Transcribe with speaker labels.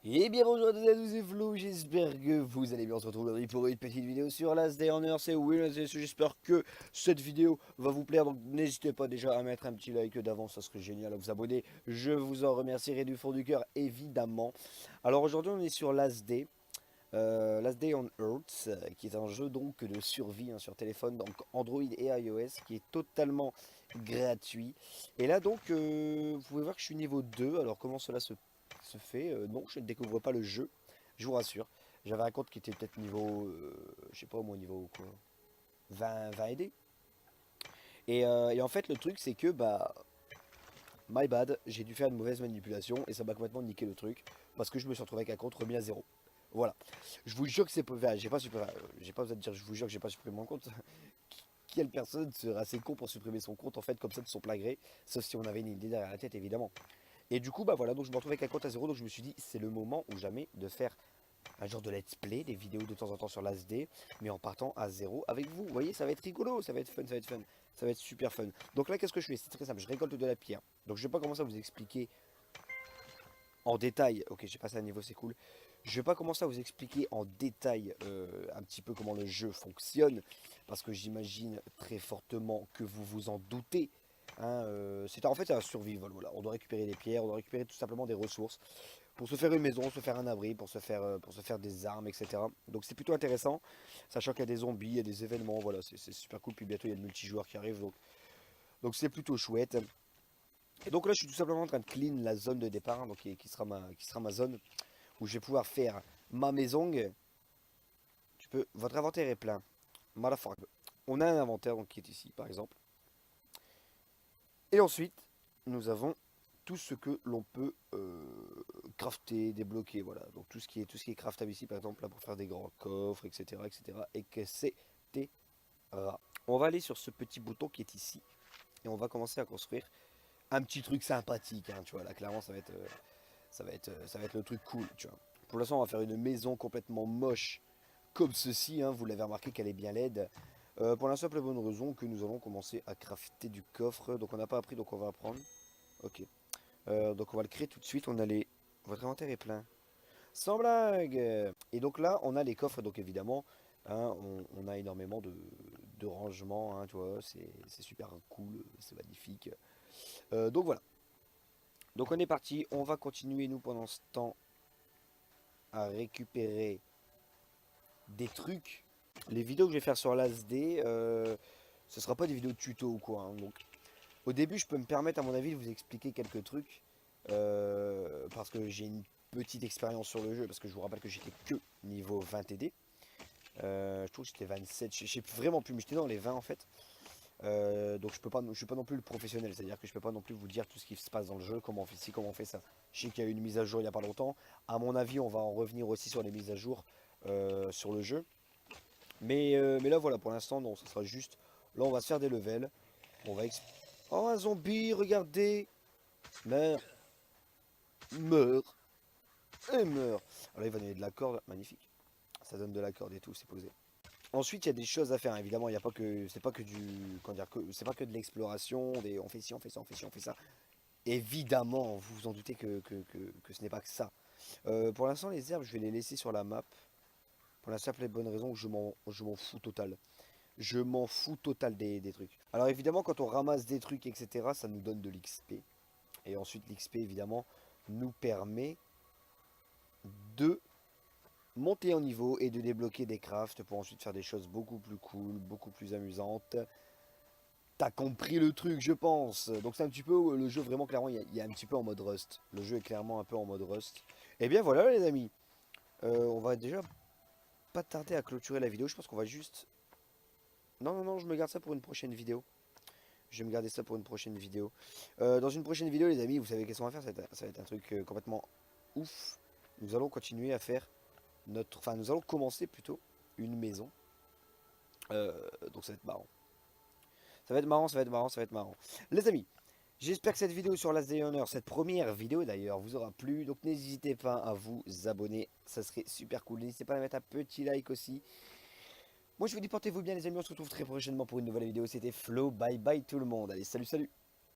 Speaker 1: Et bien bonjour à tous, c'est Flo, j'espère que vous allez bien. On se retrouve aujourd'hui pour une petite vidéo sur Last Day on Earth. C'est Will, j'espère que cette vidéo va vous plaire. Donc n'hésitez pas déjà à mettre un petit like d'avance, ça serait génial, à vous abonner. Je vous en remercierai du fond du cœur, évidemment. Alors aujourd'hui on est sur Last Day on Earth, qui est un jeu donc de survie sur téléphone, donc Android et iOS, qui est totalement gratuit. Et là donc, vous pouvez voir que je suis niveau 2. Alors comment cela se fait? Non, je ne découvre pas le jeu, je vous rassure. J'avais un compte qui était peut-être niveau, je sais pas moi, niveau quoi, 20 aidé. Et en fait le truc c'est que, bah, my bad, j'ai dû faire une mauvaise manipulation et ça m'a complètement niqué le truc, parce que je me suis retrouvé avec un compte remis à zéro. Voilà. Je vous jure que c'est pas. Enfin, j'ai pas besoin de dire je vous jure que j'ai pas supprimé mon compte. Quelle personne serait assez con pour supprimer son compte en fait comme ça de son plein gré, sauf si on avait une idée derrière la tête évidemment. Et du coup bah voilà, donc je me retrouve avec un compte à zéro, donc je me suis dit c'est le moment ou jamais de faire un genre de let's play, des vidéos de temps en temps sur l'ASD, mais en partant à zéro avec vous. Vous voyez, ça va être rigolo, ça va être fun, ça va être fun, ça va être super fun. Donc là qu'est-ce que je fais? C'est très simple, je récolte de la pierre. Donc je vais pas commencer à vous expliquer en détail, ok j'ai passé un niveau, c'est cool. Je vais pas commencer à vous expliquer en détail un petit peu comment le jeu fonctionne, parce que j'imagine très fortement que vous vous en doutez. En fait c'est un survival, voilà. On doit récupérer des pierres, on doit récupérer tout simplement des ressources pour se faire une maison, se faire un abri, pour se faire des armes, etc. Donc c'est plutôt intéressant, sachant qu'il y a des zombies, il y a des événements, voilà, c'est super cool. Puis bientôt il y a le multijoueur qui arrive, donc c'est plutôt chouette. Et donc là, je suis tout simplement en train de clean la zone de départ, donc qui sera ma zone où je vais pouvoir faire ma maison. Votre inventaire est plein. Motherfucker. On a un inventaire donc, qui est ici, par exemple. Et ensuite, nous avons tout ce que l'on peut crafter, débloquer, voilà. Donc tout ce qui est craftable ici, par exemple, là pour faire des grands coffres, etc., etc., etc. On va aller sur ce petit bouton qui est ici et on va commencer à construire un petit truc sympathique, tu vois. Là, clairement, ça va être le truc cool, tu vois. Pour l'instant, on va faire une maison complètement moche, comme ceci, vous l'avez remarqué qu'elle est bien laide. Pour la simple et bonne raison que nous allons commencer à crafter du coffre. Donc on n'a pas appris, donc on va apprendre. Ok. Donc on va le créer tout de suite. Votre inventaire est plein. Sans blague. Et donc là, on a les coffres, donc évidemment, on a énormément de rangements, tu vois, c'est super cool, c'est magnifique. Donc voilà. Donc on est parti, on va continuer nous pendant ce temps à récupérer des trucs. Les vidéos que je vais faire sur l'ASD, ce sera pas des vidéos de tuto ou quoi. Donc au début, je peux me permettre à mon avis de vous expliquer quelques trucs parce que j'ai une petite expérience sur le jeu, parce que je vous rappelle que j'étais que niveau 20 TD. Je trouve que j'étais 27, je sais vraiment plus, mais j'étais dans les 20 en fait. Donc je suis pas non plus le professionnel, c'est-à-dire que je peux pas non plus vous dire tout ce qui se passe dans le jeu, comment on fait ci, comment on fait ça. Je sais qu'il y a eu une mise à jour il y a pas longtemps. À mon avis, on va en revenir aussi sur les mises à jour sur le jeu. Mais là voilà, pour l'instant non, ça sera juste. Là on va se faire des levels. On va Oh un zombie, regardez. Meurs, meurs et meurs. Alors là il va donner de la corde, magnifique. Ça donne de la corde et tout, c'est posé. Ensuite, il y a des choses à faire. Évidemment, il y a pas que, c'est pas que du, comment dire, c'est pas que de l'exploration. On fait ci, on fait ça, on fait ci, on fait ça. Évidemment, vous vous en doutez que ce n'est pas que ça. Pour l'instant, les herbes, je vais les laisser sur la map. Pour la simple et bonne raison que je m'en fous total. Je m'en fous total des trucs. Alors évidemment, quand on ramasse des trucs, etc., ça nous donne de l'XP. Et ensuite, l'XP, évidemment, nous permet de monter en niveau et de débloquer des crafts pour ensuite faire des choses beaucoup plus cool, beaucoup plus amusantes. T'as compris le truc, je pense. Donc c'est un petit peu le jeu, vraiment clairement, il y a un petit peu en mode Rust. Le jeu est clairement un peu en mode Rust. Et bien voilà les amis. On va déjà pas tarder à clôturer la vidéo. Je pense qu'on va juste... Non, non, non, je me garde ça pour une prochaine vidéo. Je vais me garder ça pour une prochaine vidéo. Dans une prochaine vidéo les amis, vous savez qu'est-ce qu'on va faire? Ça va être un truc complètement ouf. Nous allons continuer à faire notre... Enfin, nous allons commencer plutôt une maison. Donc ça va être marrant. Ça va être marrant, ça va être marrant, ça va être marrant. Les amis, j'espère que cette vidéo sur Last Day on Earth, cette première vidéo d'ailleurs, vous aura plu. Donc n'hésitez pas à vous abonner, ça serait super cool. N'hésitez pas à mettre un petit like aussi. Moi je vous dis portez-vous bien les amis, on se retrouve très prochainement pour une nouvelle vidéo. C'était Flo, bye bye tout le monde. Allez, salut, salut.